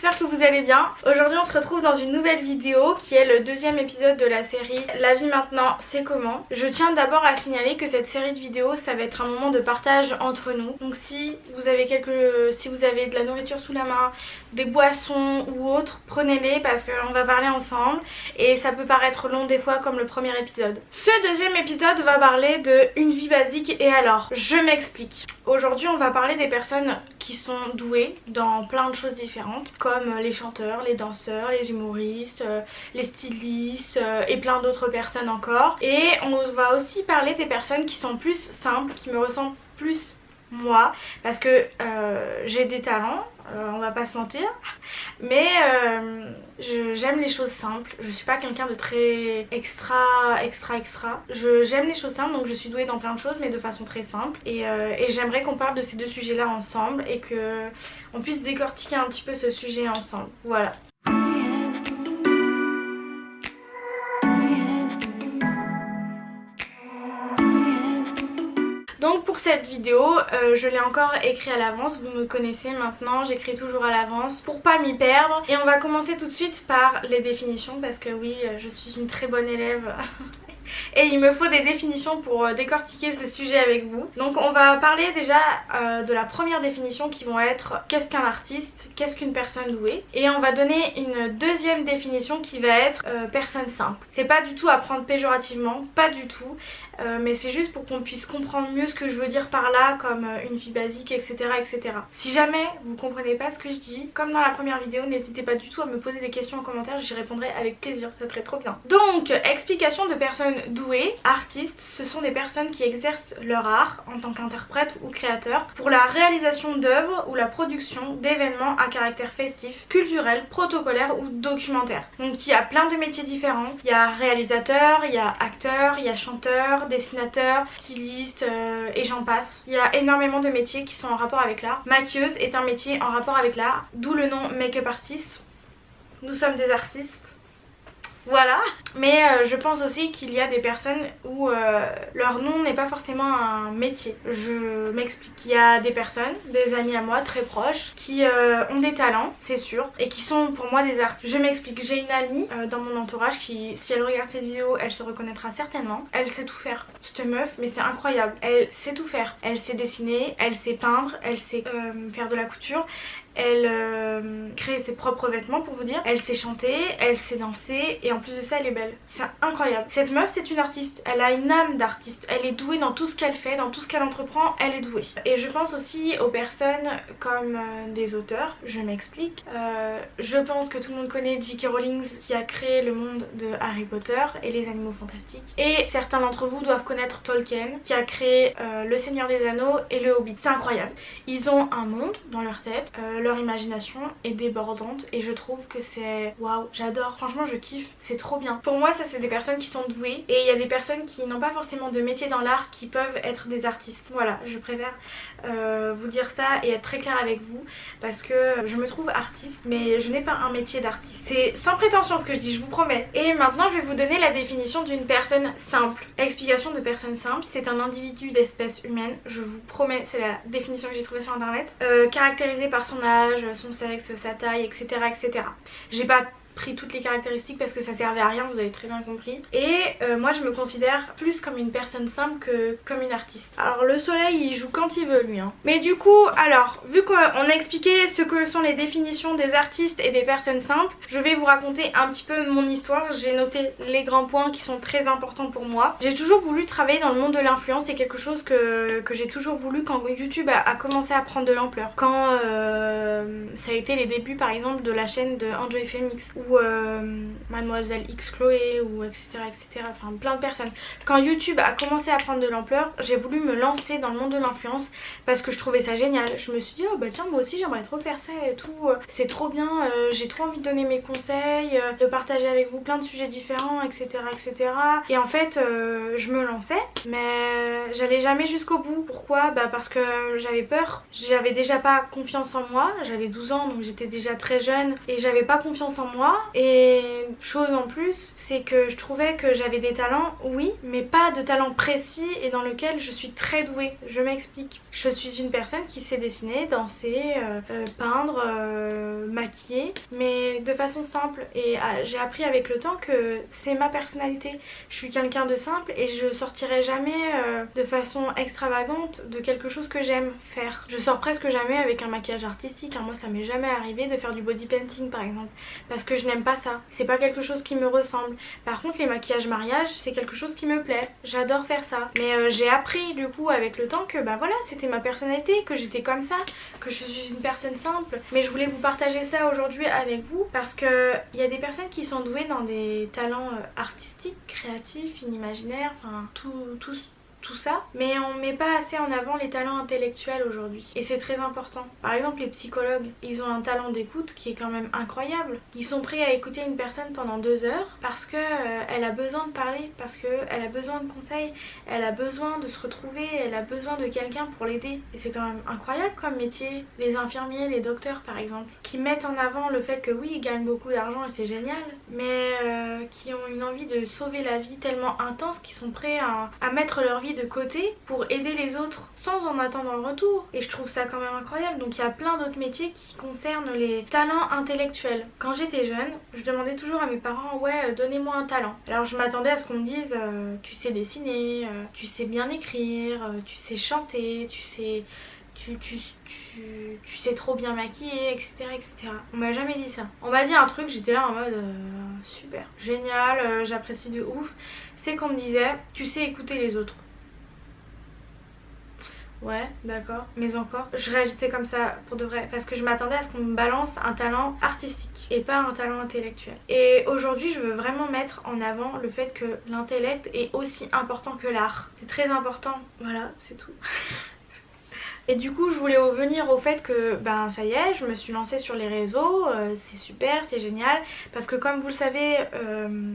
j'espère que vous allez bien. Aujourd'hui on se retrouve dans une nouvelle vidéo qui est le deuxième épisode de la série La vie maintenant c'est comment. Je tiens d'abord à signaler que cette série de vidéos ça va être un moment de partage entre nous. Donc si vous avez de la nourriture sous la main, des boissons ou autres, prenez-les parce qu'on va parler ensemble et ça peut paraître long des fois comme le premier épisode. Ce deuxième épisode va parler de une vie basique et alors, je m'explique. Aujourd'hui on va parler des personnes qui sont douées dans plein de choses différentes comme les chanteurs, les danseurs, les humoristes, les stylistes et plein d'autres personnes encore. Et on va aussi parler des personnes qui sont plus simples, qui me ressemblent plus moi parce que j'ai des talents, on va pas se mentir, mais j'aime les choses simples. Je suis pas quelqu'un de très extra. J'aime les choses simples, donc je suis douée dans plein de choses mais de façon très simple et j'aimerais qu'on parle de ces deux sujets là ensemble et que on puisse décortiquer un petit peu ce sujet ensemble. Voilà. Donc pour cette vidéo, je l'ai encore écrit à l'avance, vous me connaissez maintenant, j'écris toujours à l'avance pour pas m'y perdre. Et on va commencer tout de suite par les définitions parce que oui, je suis une très bonne élève. Et il me faut des définitions pour décortiquer ce sujet avec vous. Donc on va parler déjà de la première définition qui vont être qu'est-ce qu'un artiste, qu'est-ce qu'une personne douée. Et on va donner une deuxième définition qui va être personne simple. C'est pas du tout à prendre péjorativement, pas du tout. Mais c'est juste pour qu'on puisse comprendre mieux ce que je veux dire par là, comme une vie basique, etc., etc. Si jamais vous comprenez pas ce que je dis, comme dans la première vidéo, n'hésitez pas du tout à me poser des questions en commentaire, j'y répondrai avec plaisir, ça serait trop bien. Donc, explication de personnes douées. Artistes, ce sont des personnes qui exercent leur art en tant qu'interprète ou créateur pour la réalisation d'œuvres ou la production d'événements à caractère festif, culturel, protocolaire ou documentaire. Donc il y a plein de métiers différents. Il y a réalisateur, il y a acteur, il y a chanteur, dessinateur, styliste et j'en passe. Il y a énormément de métiers qui sont en rapport avec l'art. Maquilleuse est un métier en rapport avec l'art, d'où le nom make-up artist. Nous sommes des artistes. Voilà, mais je pense aussi qu'il y a des personnes où leur nom n'est pas forcément un métier. Je m'explique. Il y a des personnes, des amis à moi très proches, qui ont des talents, c'est sûr, et qui sont pour moi des artistes. Je m'explique. J'ai une amie dans mon entourage qui, si elle regarde cette vidéo, elle se reconnaîtra certainement. Elle sait tout faire. Cette meuf, mais c'est incroyable. Elle sait tout faire. Elle sait dessiner, elle sait peindre, elle sait faire de la couture. Elle crée ses propres vêtements pour vous dire. Elle sait chanter, elle sait danser et en plus de ça elle est belle. C'est incroyable. Cette meuf c'est une artiste, elle a une âme d'artiste. Elle est douée dans tout ce qu'elle fait, dans tout ce qu'elle entreprend, elle est douée. Et je pense aussi aux personnes comme des auteurs, je m'explique. Je pense que tout le monde connaît J.K. Rowling qui a créé le monde de Harry Potter et les animaux fantastiques. Et certains d'entre vous doivent connaître Tolkien qui a créé Le Seigneur des Anneaux et Le Hobbit. C'est incroyable. Ils ont un monde dans leur tête. Leur imagination est débordante et je trouve que c'est waouh, j'adore, franchement je kiffe, c'est trop bien. Pour moi ça c'est des personnes qui sont douées et il y a des personnes qui n'ont pas forcément de métier dans l'art qui peuvent être des artistes. Voilà, je préfère vous dire ça et être très claire avec vous parce que je me trouve artiste mais je n'ai pas un métier d'artiste. C'est sans prétention ce que je dis, je vous promets. Et maintenant je vais vous donner la définition d'une personne simple. Explication de personne simple, c'est un individu d'espèce humaine, je vous promets, c'est la définition que j'ai trouvée sur internet, caractérisé par son âge, son sexe, sa taille, etc. etc. J'ai pas pris toutes les caractéristiques parce que ça servait à rien, vous avez très bien compris. Et moi je me considère plus comme une personne simple que comme une artiste. Alors le soleil il joue quand il veut lui hein. Mais du coup alors vu qu'on a expliqué ce que sont les définitions des artistes et des personnes simples, je vais vous raconter un petit peu mon histoire. J'ai noté les grands points qui sont très importants pour moi. J'ai toujours voulu travailler dans le monde de l'influence, c'est quelque chose que j'ai toujours voulu quand YouTube a commencé à prendre de l'ampleur. Quand ça a été les débuts par exemple de la chaîne de Enjoy Phoenix ou Mademoiselle X Chloé ou etc, enfin plein de personnes. Quand YouTube a commencé à prendre de l'ampleur, j'ai voulu me lancer dans le monde de l'influence parce que je trouvais ça génial. Je me suis dit oh bah tiens moi aussi j'aimerais trop faire ça et tout, c'est trop bien, j'ai trop envie de donner mes conseils, de partager avec vous plein de sujets différents, etc. Et en fait je me lançais mais j'allais jamais jusqu'au bout. Pourquoi? Bah parce que j'avais peur, j'avais déjà pas confiance en moi, j'avais 12 ans donc j'étais déjà très jeune et j'avais pas confiance en moi moi. Et chose en plus, c'est que je trouvais que j'avais des talents, oui, mais pas de talents précis et dans lequel je suis très douée. Je m'explique. Je suis une personne qui sait dessiner, danser, peindre, maquiller, mais de façon simple. Et j'ai appris avec le temps que c'est ma personnalité. Je suis quelqu'un de simple et je sortirai jamais de façon extravagante de quelque chose que j'aime faire. Je sors presque jamais avec un maquillage artistique, hein. Moi ça m'est jamais arrivé de faire du body painting par exemple, parce que je n'aime pas ça. C'est pas quelque chose qui me ressemble. Par contre les maquillages mariage c'est quelque chose qui me plaît. J'adore faire ça. Mais j'ai appris du coup avec le temps que bah voilà, c'était ma personnalité, que j'étais comme ça, que je suis une personne simple. Mais je voulais vous partager ça aujourd'hui avec vous parce que il y a des personnes qui sont douées dans des talents artistiques, créatifs, inimaginaires, enfin tout ça, mais on met pas assez en avant les talents intellectuels aujourd'hui et c'est très important. Par exemple les psychologues, ils ont un talent d'écoute qui est quand même incroyable. Ils sont prêts à écouter une personne pendant 2 heures parce que elle a besoin de parler, parce que elle a besoin de conseils, elle a besoin de se retrouver, elle a besoin de quelqu'un pour l'aider. Et c'est quand même incroyable comme métier. Les infirmiers, les docteurs par exemple, qui mettent en avant le fait que oui, ils gagnent beaucoup d'argent et c'est génial, mais qui ont une envie de sauver la vie tellement intense qu'ils sont prêts à mettre leur vie de côté pour aider les autres sans en attendre un retour. Et je trouve ça quand même incroyable. Donc il y a plein d'autres métiers qui concernent les talents intellectuels. Quand j'étais jeune, je demandais toujours à mes parents ouais donnez-moi un talent. Alors je m'attendais à ce qu'on me dise tu sais dessiner, tu sais bien écrire, tu sais chanter, tu sais trop bien maquiller, etc. etc. On m'a jamais dit ça. On m'a dit un truc, j'étais là en mode super, génial, j'apprécie de ouf. C'est qu'on me disait tu sais écouter les autres. Ouais, d'accord, mais encore. Je réagissais comme ça pour de vrai parce que je m'attendais à ce qu'on me balance un talent artistique et pas un talent intellectuel. Et aujourd'hui, je veux vraiment mettre en avant le fait que l'intellect est aussi important que l'art. C'est très important. Voilà, c'est tout. Et du coup je voulais revenir au fait que ben ça y est, je me suis lancée sur les réseaux, c'est super, c'est génial. Parce que comme vous le savez,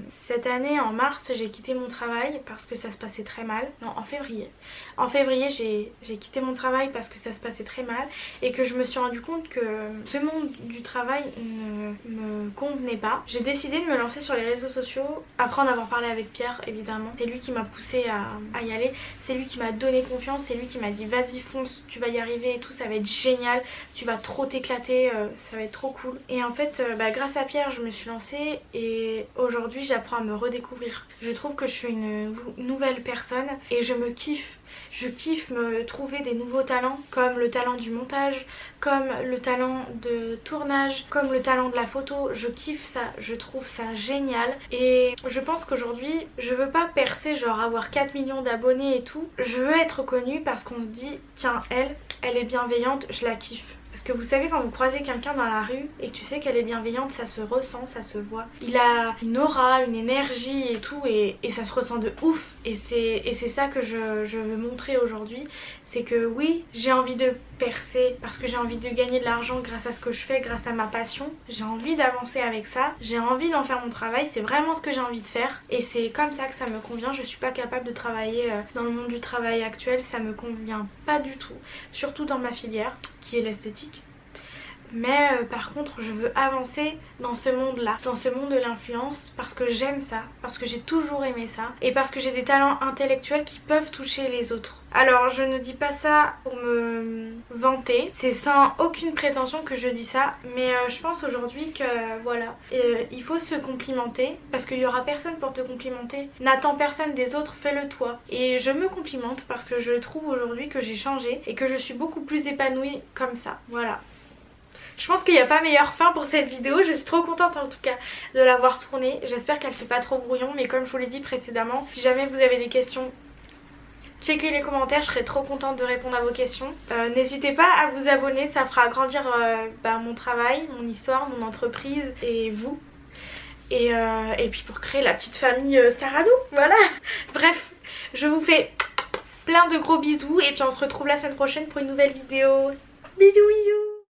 cette année en mars j'ai quitté mon travail parce que ça se passait très mal. Non, en février. En février j'ai quitté mon travail parce que ça se passait très mal et que je me suis rendu compte que ce monde du travail ne me convenait pas. J'ai décidé de me lancer sur les réseaux sociaux après en avoir parlé avec Pierre évidemment. C'est lui qui m'a poussée à y aller, c'est lui qui m'a donné confiance, c'est lui qui m'a dit vas-y fonce, tu vas y arriver et tout, ça va être génial, tu vas trop t'éclater, ça va être trop cool. Et en fait grâce à Pierre je me suis lancée et aujourd'hui j'apprends à me redécouvrir. Je trouve que je suis une nouvelle personne et je me kiffe. Je kiffe me trouver des nouveaux talents comme le talent du montage, comme le talent de tournage, comme le talent de la photo. Je kiffe ça, je trouve ça génial et je pense qu'aujourd'hui je veux pas percer, genre avoir 4 millions d'abonnés et tout. Je veux être connue parce qu'on se dit tiens elle est bienveillante, je la kiffe. Parce que vous savez quand vous croisez quelqu'un dans la rue et que tu sais qu'elle est bienveillante, ça se ressent, ça se voit. Il a une aura, une énergie et tout et ça se ressent de ouf. Et c'est ça que je veux montrer aujourd'hui. C'est que oui, j'ai envie de percer parce que j'ai envie de gagner de l'argent grâce à ce que je fais, grâce à ma passion. J'ai envie d'avancer avec ça, j'ai envie d'en faire mon travail, c'est vraiment ce que j'ai envie de faire. Et c'est comme ça que ça me convient, je suis pas capable de travailler dans le monde du travail actuel, ça me convient pas du tout. Surtout dans ma filière qui est l'esthétique. Mais par contre je veux avancer dans ce monde là, dans ce monde de l'influence parce que j'aime ça, parce que j'ai toujours aimé ça et parce que j'ai des talents intellectuels qui peuvent toucher les autres. Alors je ne dis pas ça pour me vanter, c'est sans aucune prétention que je dis ça, mais je pense aujourd'hui que voilà, il faut se complimenter parce qu'il y aura personne pour te complimenter. N'attends personne des autres, fais-le toi. Et je me complimente parce que je trouve aujourd'hui que j'ai changé et que je suis beaucoup plus épanouie comme ça, voilà. Je pense qu'il n'y a pas meilleure fin pour cette vidéo, je suis trop contente en tout cas de l'avoir tournée. J'espère qu'elle fait pas trop brouillon, mais comme je vous l'ai dit précédemment, si jamais vous avez des questions, checkez les commentaires, je serai trop contente de répondre à vos questions. N'hésitez pas à vous abonner, ça fera grandir mon travail, mon histoire, mon entreprise et vous. Et puis pour créer la petite famille Sarado, voilà. Bref, je vous fais plein de gros bisous et puis on se retrouve la semaine prochaine pour une nouvelle vidéo. Bisous bisous.